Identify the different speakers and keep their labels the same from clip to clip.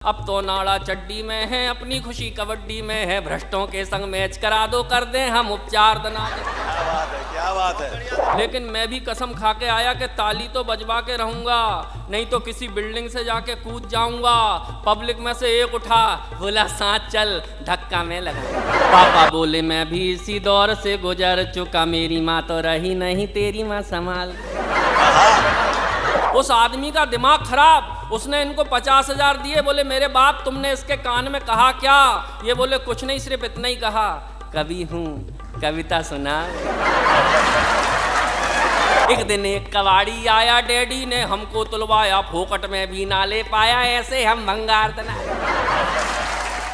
Speaker 1: अब तो नाड़ा चड्डी में है, अपनी खुशी कबड्डी में है, भ्रष्टों के संग मैच करा दो, कर दें हम उपचार दना दे।
Speaker 2: क्या बात है, क्या बात है।
Speaker 1: लेकिन मैं भी कसम खा के आया कि ताली तो बजवा के रहूंगा, नहीं तो किसी बिल्डिंग से जाके कूद जाऊंगा। पब्लिक में से एक उठा, बोला साथ चल, धक्का में लगा। पापा बोले मैं भी इसी दौर से गुजर चुका, मेरी माँ तो रही नहीं, तेरी माँ संभाल। उस आदमी का दिमाग खराब, उसने इनको 50,000 दिए, बोले मेरे बाप तुमने इसके कान में कहा क्या? ये बोले कुछ नहीं, सिर्फ इतना ही कहा, कवि हूँ, कविता सुना। एक दिन एक कबाड़ी आया, डैडी ने हमको तुलवाया, फोकट में भी ना ले पाया, ऐसे हम भंगार तना।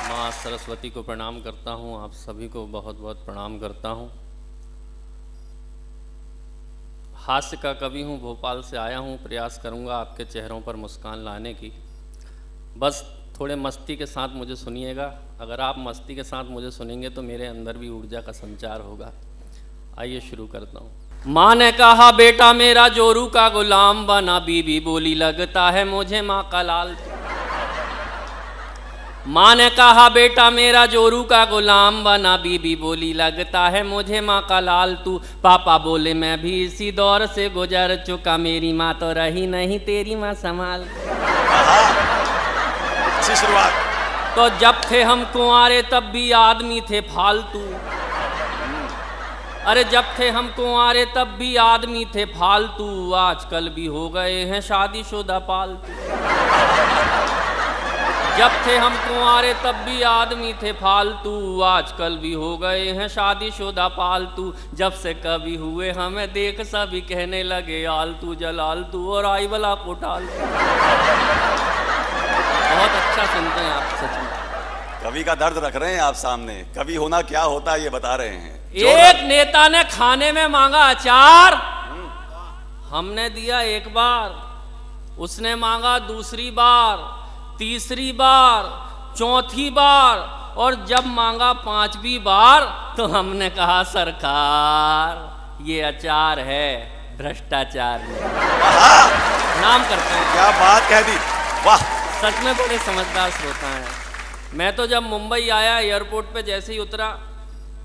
Speaker 1: माँ सरस्वती को प्रणाम करता हूँ, आप सभी को बहुत बहुत प्रणाम करता हूँ। हास्य का कवि हूँ, भोपाल से आया हूँ, प्रयास करूँगा आपके चेहरों पर मुस्कान लाने की। बस थोड़े मस्ती के साथ मुझे सुनिएगा, अगर आप मस्ती के साथ मुझे सुनेंगे तो मेरे अंदर भी ऊर्जा का संचार होगा। आइए शुरू करता हूँ। माँ ने कहा बेटा मेरा जोरू का गुलाम बना, बीबी बोली लगता है मुझे माँ का लाल। माँ ने कहा बेटा मेरा जोरू का गुलाम बना, बीबी बोली लगता है मुझे माँ का लाल तू। पापा बोले मैं भी इसी दौर से गुजर चुका, मेरी माँ तो रही नहीं, तेरी माँ संभाल।
Speaker 2: अच्छी शुरुआत।
Speaker 1: तो जब थे हम कुंवारे तब भी आदमी थे फालतू। अरे जब थे हम कुंवारे तब भी आदमी थे फालतू, आजकल भी हो गए हैं शादीशुदा पालतू। जब थे हम कुंवारे तब भी आदमी थे फालतू, आजकल भी हो गए हैं शादीशुदा पालतू। जब से कभी हुए हमें देख सभी कहने लगे आलतू जलालतू और आई वाला कोटाल। बहुत अच्छा सुनते हैं आप, सच में।
Speaker 2: कवि का दर्द रख रहे हैं आप सामने, कवि होना क्या होता है ये बता रहे हैं।
Speaker 1: एक नेता ने खाने में मांगा अचार, हमने दिया एक बार, उसने मांगा दूसरी बार, तीसरी बार, चौथी बार, और जब मांगा 5वीं बार तो हमने कहा सरकार ये अचार है, भ्रष्टाचार में। प्रणाम करते हैं।
Speaker 2: क्या बात कह दी, वाह।
Speaker 1: सच में बड़े समझदार श्रोता हैं। मैं तो जब मुंबई आया, एयरपोर्ट पे जैसे ही उतरा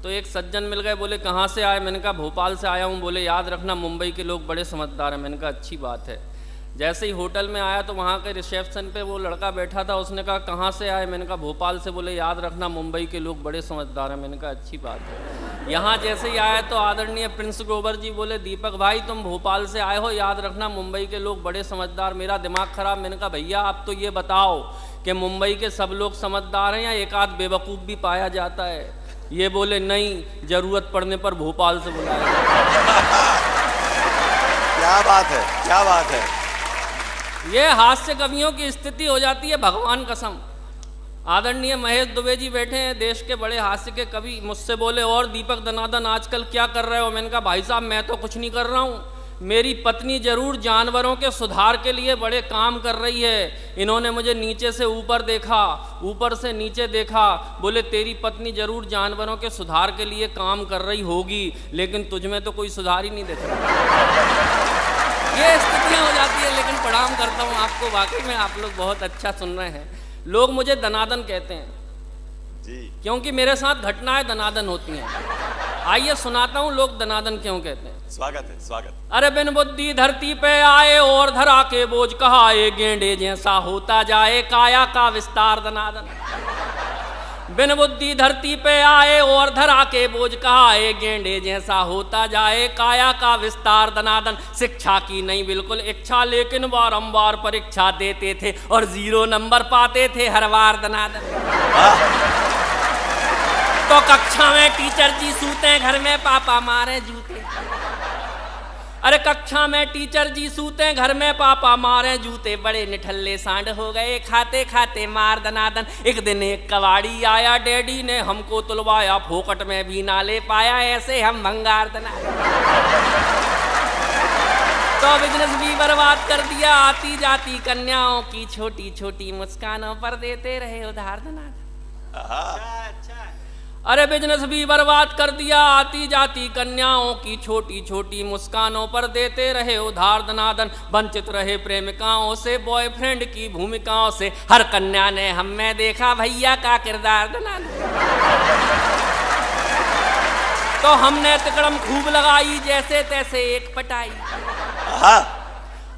Speaker 1: तो एक सज्जन मिल गए, बोले कहाँ से आए? मैंने कहा भोपाल से आया हूँ। बोले याद रखना मुंबई के लोग बड़े समझदार हैं। मैंने कहा अच्छी बात है। जैसे ही होटल में आया तो वहाँ के रिसेप्शन पे वो लड़का बैठा था, उसने कहा कहाँ से आए? मैंने कहा भोपाल से। बोले याद रखना मुंबई के लोग बड़े समझदार हैं। मैंने कहा अच्छी बात है। यहाँ जैसे ही आया तो आदरणीय प्रिंस ग्रोवर जी बोले दीपक भाई तुम भोपाल से आए हो, याद रखना मुंबई के लोग बड़े समझदार। मेरा दिमाग खराब, मैंने कहा भैया आप तो ये बताओ कि मुंबई के सब लोग समझदार हैं या एक आध बेवकूफ़ भी पाया जाता है? ये बोले नहीं, ज़रूरत पड़ने पर भोपाल से बुलाया।
Speaker 2: क्या बात है, क्या बात है।
Speaker 1: ये हास्य कवियों की स्थिति हो जाती है, भगवान कसम। आदरणीय महेश दुबे जी बैठे हैं, देश के बड़े हास्य के कवि, मुझसे बोले और दीपक दनादन आजकल क्या कर रहे हो? मैंने कहा भाई साहब मैं तो कुछ नहीं कर रहा हूँ, मेरी पत्नी जरूर जानवरों के सुधार के लिए बड़े काम कर रही है। इन्होंने मुझे नीचे से ऊपर देखा, ऊपर से नीचे देखा, बोले तेरी पत्नी जरूर जानवरों के सुधार के लिए काम कर रही होगी, लेकिन तुझमें तो कोई सुधार ही नहीं दिख रहा। ये स्थितियाँ हो जाती है। लेकिन प्रणाम करता हूँ आपको, वाकई में आप लोग बहुत अच्छा सुन रहे हैं। लोग मुझे दनादन कहते हैं
Speaker 2: जी,
Speaker 1: क्योंकि मेरे साथ घटनाएं दनादन होती हैं। आइए सुनाता हूँ लोग दनादन क्यों कहते हैं।
Speaker 2: स्वागत है, स्वागत।
Speaker 1: अरे बिन बुद्धि धरती पे आए और धरा के बोझ कहाए, गेंडे जैसा होता जाए काया का विस्तार दनादन। बिन बुद्धि धरती पे आए और धरा के बोझ कहाए, गेंडे जैसा होता जाए काया का विस्तार दनादन। शिक्षा की नहीं बिल्कुल इच्छा, लेकिन बारंबार परीक्षा देते थे और 0 नंबर पाते थे हर बार दनादन। तो कक्षा में टीचर जी सूते, घर में पापा मारे जूते। अरे कक्षा में टीचर जी सूते, घर में पापा मारे जूते, बड़े निठल्ले सांड हो गए खाते खाते मार दनादन। एक दिन एक कबाड़ी आया, डैडी ने हमको तुलवाया, फोकट में भी ना ले पाया, ऐसे हम भंगार दनादन। तो बिजनेस भी बर्बाद कर दिया, आती जाती कन्याओं की छोटी छोटी मुस्कानों पर देते रहे उधार दनादन। अरे बिजनेस भी बर्बाद कर दिया, आती जाती कन्याओं की छोटी छोटी मुस्कानों पर देते रहे उधार दनादन, वंचित रहे प्रेमिकाओं से, बॉयफ्रेंड की भूमिकाओं से, हर कन्या ने हम में देखा भैया का किरदार दनादन। तो हमने तिकड़म खूब लगाई जैसे तैसे एक पटाई।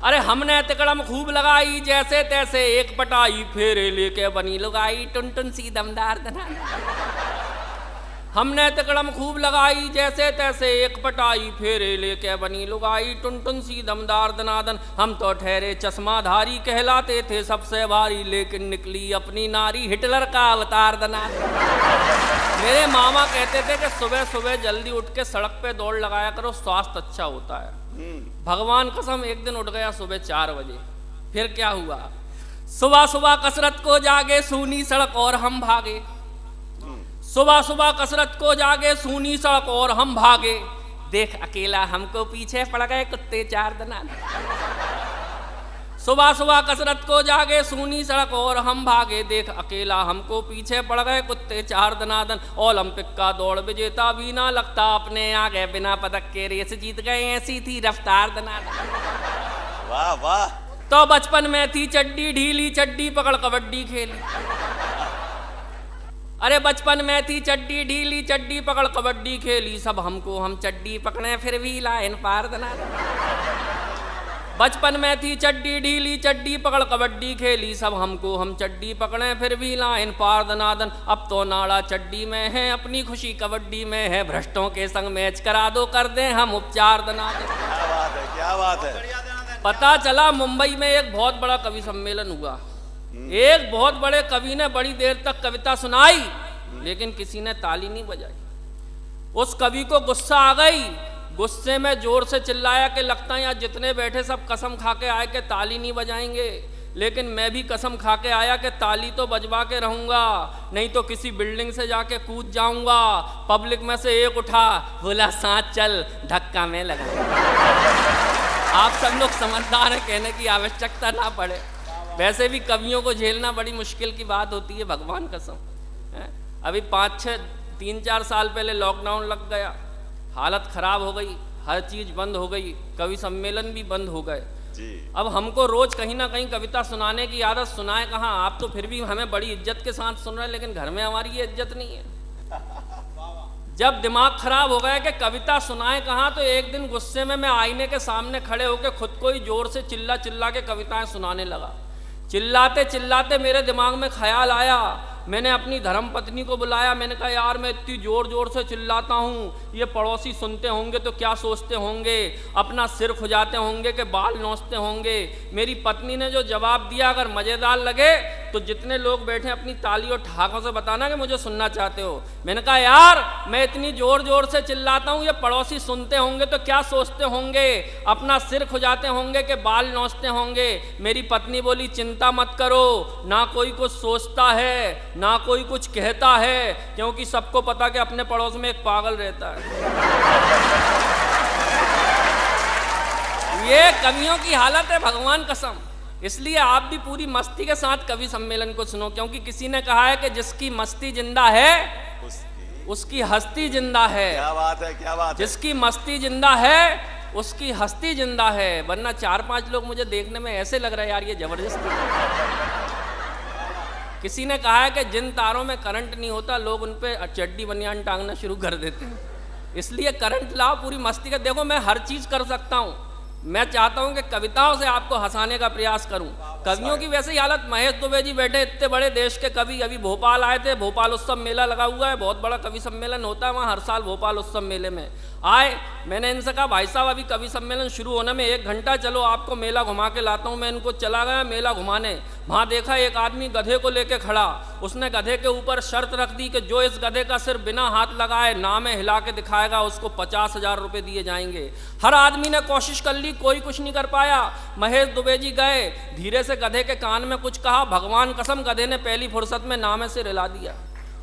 Speaker 1: अरे हमने तिकड़म खूब लगाई जैसे तैसे एक पटाई, फेरे लेके बनी लुगाई टुन सी दमदार दनादन। हमने तिकड़म खूब लगाई जैसे तैसे एक पटाई, फेरे लेके बनी लुगाई टुन सी दमदार दनादन। हम तो ठहरे चश्माधारी कहलाते थे सबसे भारी, लेकिन निकली अपनी नारी हिटलर का अवतार दनादन। मेरे मामा कहते थे कि सुबह सुबह जल्दी उठ के सड़क पे दौड़ लगाया करो, स्वास्थ्य अच्छा होता है। भगवान कसम एक दिन उठ गया सुबह 4 बजे। फिर क्या हुआ, सुबह सुबह कसरत को जागे सूनी सड़क और हम भागे। सुबह सुबह कसरत को जागे सूनी सड़क और हम भागे, देख अकेला हमको पीछे पड़ गए कुत्ते 4 दनादन। सुबह सुबह कसरत को जागे सूनी सड़क और हम भागे, देख अकेला हमको पीछे पड़ गए कुत्ते 4 दनादन। ओलंपिक का दौड़ विजेता भी ना लगता अपने आगे, बिना पदक के रेस जीत गए ऐसी थी रफ्तार दनादन।
Speaker 2: वाह वाह।
Speaker 1: तो बचपन में थी चड्डी ढीली, चड्डी पकड़ कबड्डी खेली। अरे बचपन में थी चड्डी ढीली, चड्डी पकड़ कबड्डी खेली, सब हमको हम चड्डी पकड़े फिर भी लाइन पार दनादन। बचपन में थी चड्डी ढीली, चड्डी पकड़ कबड्डी खेली, सब हमको हम चड्डी पकड़े फिर भी लाइन पार दनादन। अब तो नाड़ा चड्डी में है, अपनी खुशी कबड्डी में है, भ्रष्टों के संग मैच करा दो, कर दें हम उपचार दनादन।
Speaker 2: क्या बात है, क्या बात है।
Speaker 1: पता चला मुंबई में एक बहुत बड़ा कवि सम्मेलन हुआ। एक बहुत बड़े कवि ने बड़ी देर तक कविता सुनाई, लेकिन किसी ने ताली नहीं बजाई। उस कवि को गुस्सा आ गई, गुस्से में जोर से चिल्लाया कि लगता है यहाँ जितने बैठे सब कसम खा के आए कि ताली नहीं बजाएंगे, लेकिन मैं भी कसम खा के आया कि ताली तो बजवा के रहूंगा, नहीं तो किसी बिल्डिंग से जाके कूद जाऊंगा। पब्लिक में से एक उठा, बोला सांस चल, धक्का में लगा। आप सब लोग समझदार हैं, कहने की आवश्यकता ना पड़े। वैसे भी कवियों को झेलना बड़ी मुश्किल की बात होती है, भगवान कसम। अभी 3-4 साल पहले लॉकडाउन लग गया, हालत खराब हो गई, हर चीज बंद हो गई, कवि सम्मेलन भी बंद हो गए
Speaker 2: जी।
Speaker 1: अब हमको रोज कहीं ना कहीं कविता सुनाने की आदत, सुनाए कहाँ। आप तो फिर भी हमें बड़ी इज्जत के साथ सुन रहे हैं, लेकिन घर में हमारी ये इज्जत नहीं है। जब दिमाग खराब हो गया कि कविता सुनाए कहाँ, तो एक दिन गुस्से में मैं आईने के सामने खड़े होकर खुद को ही जोर से चिल्ला चिल्ला के कविताएं सुनाने लगा। चिल्लाते चिल्लाते मेरे दिमाग में ख्याल आया, मैंने अपनी धर्मपत्नी को बुलाया, मैंने कहा यार मैं इतनी जोर जोर से चिल्लाता हूँ, ये पड़ोसी सुनते होंगे तो क्या सोचते होंगे, अपना सिर खुजाते होंगे कि बाल नोचते होंगे। मेरी पत्नी ने जो जवाब दिया, अगर मज़ेदार लगे तो जितने लोग बैठे अपनी ताली और ठहाकों से बताना कि मुझे सुनना चाहते हो। मैंने कहा यार मैं इतनी जोर जोर से चिल्लाता हूँ, ये पड़ोसी सुनते होंगे तो क्या सोचते होंगे, अपना सिर खुजाते होंगे कि बाल नोचते होंगे। मेरी पत्नी बोली चिंता मत करो, ना कोई कुछ सोचता है ना कोई कुछ कहता है, क्योंकि सबको पता कि अपने पड़ोस में एक पागल रहता है। ये कवियों की हालत है, भगवान कसम। इसलिए आप भी पूरी मस्ती के साथ कवि सम्मेलन को सुनो, क्योंकि किसी ने कहा है कि जिसकी मस्ती जिंदा है उसकी हस्ती जिंदा है।
Speaker 2: क्या बात है, क्या बात है।
Speaker 1: जिसकी मस्ती जिंदा है उसकी हस्ती जिंदा है। वरना 4-5 लोग मुझे देखने में ऐसे लग रहा है यार ये जबरदस्ती। किसी ने कहा है कि जिन तारों में करंट नहीं होता लोग उन पे चड्डी बनियान टांगना शुरू कर देते हैं, इसलिए करंट लाओ पूरी मस्ती का। देखो मैं हर चीज़ कर सकता हूँ, मैं चाहता हूँ कि कविताओं से आपको हंसाने का प्रयास करूँ। कवियों की वैसे ही हालत, महेश दुबे जी बैठे, इतने बड़े देश के कवि, अभी भोपाल आए थे, भोपाल उत्सव मेला लगा हुआ है, बहुत बड़ा कवि सम्मेलन होता है वहाँ हर साल भोपाल उत्सव मेले में आए। मैंने इनसे कहा भाई साहब अभी कवि सम्मेलन शुरू होने में 1 घंटा, चलो आपको मेला घुमा के लाता हूँ। मैं इनको चला गया मेला घुमाने, वहाँ देखा एक आदमी गधे को लेके खड़ा, उसने गधे के ऊपर शर्त रख दी कि जो इस गधे का सिर बिना हाथ लगाए नामे हिला के दिखाएगा उसको 50,000 रुपये दिए जाएंगे। हर आदमी ने कोशिश कर ली, कोई कुछ नहीं कर पाया। महेश दुबे जी गए, धीरे से गधे के कान में कुछ कहा, भगवान कसम गधे ने पहली फुर्सत में नामे से हिला दिया।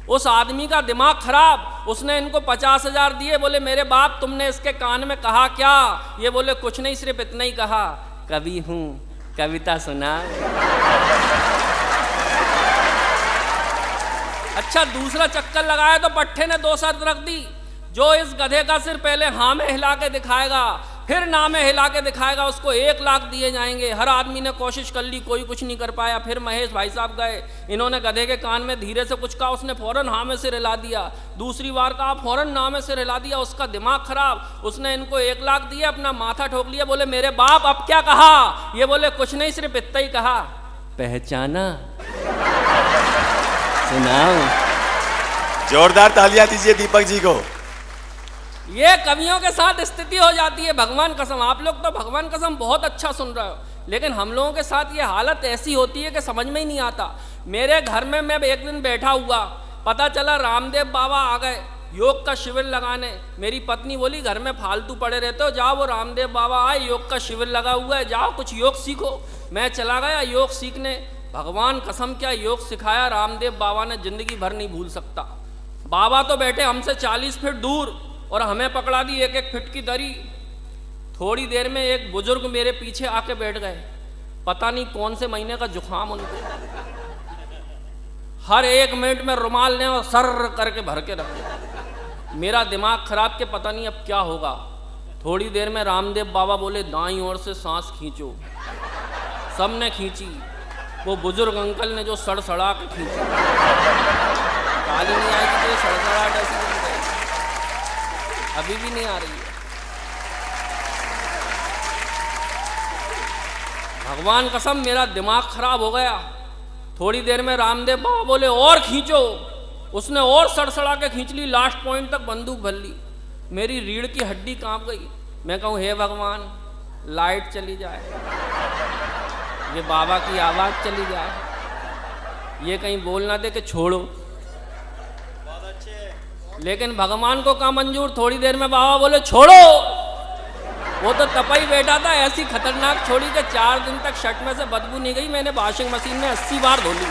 Speaker 1: उस आदमी का दिमाग खराब, उसने इनको 50,000 दिए, बोले मेरे बाप तुमने इसके कान में कहा क्या? ये बोले कुछ नहीं, सिर्फ इतना ही कहा, कवि हूँ, कविता सुना। अच्छा, दूसरा चक्कर लगाया तो पट्टे ने 2 शर्त रख दी, जो इस गधे का सिर पहले हाँ में हिला के दिखाएगा, फिर ना में हिला के दिखाएगा, उसको 1 लाख दिए जाएंगे। हर आदमी ने कोशिश कर ली, कोई कुछ नहीं कर पाया। फिर महेश भाई साहब गए, इन्होंने गधे के कान में धीरे से कुछ कहा, उसने फौरन हाँ में सिर हिला दिया। दूसरी बार कहा, फौरन ना में सिर हिला दिया। उसका दिमाग खराब, उसने इनको 1 लाख दिए, अपना माथा ठोक लिया। बोले मेरे बाप अब क्या कहा? ये बोले कुछ नहीं, सिर्फ इतना ही कहा, पहचाना? सुनाओ।
Speaker 2: जोरदार तालियां दीजिए दीपक जी को।
Speaker 1: ये कवियों के साथ स्थिति हो जाती है। भगवान कसम, आप लोग तो भगवान कसम बहुत अच्छा सुन रहे हो, लेकिन हम लोगों के साथ ये हालत ऐसी होती है कि समझ में ही नहीं आता। मेरे घर में मैं एक दिन बैठा हुआ, पता चला रामदेव बाबा आ गए योग का शिविर लगाने। मेरी पत्नी बोली घर में फालतू पड़े रहते हो, जाओ वो रामदेव बाबा आए, योग का शिविर लगा हुआ है, जाओ कुछ योग सीखो। मैं चला गया योग सीखने। भगवान कसम क्या योग सिखाया रामदेव बाबा ने, जिंदगी भर नहीं भूल सकता। बाबा तो बैठे हमसे 40 फीट दूर और हमें पकड़ा दी 1-1 फीट की दरी। थोड़ी देर में एक बुजुर्ग मेरे पीछे आके बैठ गए, पता नहीं कौन से महीने का जुखाम उनको। हर 1 मिनट में रुमाल ने और सर करके भर के रखे। मेरा दिमाग खराब के पता नहीं अब क्या होगा। थोड़ी देर में रामदेव बाबा बोले दाईं ओर से सांस खींचो। सबने खींची, वो बुजुर्ग अंकल ने जो सड़सड़ा के खींची, काली नहीं आई कि सड़सड़ाहट ऐसी बन गई, अभी भी नहीं आ रही है। भगवान कसम मेरा दिमाग खराब हो गया। थोड़ी देर में रामदेव बाबा बोले और खींचो। उसने और सड़सड़ा के खींच ली, लास्ट पॉइंट तक बंदूक भर ली। मेरी रीढ़ की हड्डी कांप गई। मैं कहूँ हे भगवान लाइट चली जाए, ये बाबा की आवाज़ चली जाए, ये कहीं बोल ना दे कि छोड़ो। लेकिन भगवान को कहाँ मंजूर। थोड़ी देर में बाबा बोले छोड़ो। वो तो तपाई बैठा था, ऐसी खतरनाक छोड़ी कि 4 दिन तक शर्ट में से बदबू नहीं गई। मैंने वॉशिंग मशीन में 80 बार धो ली।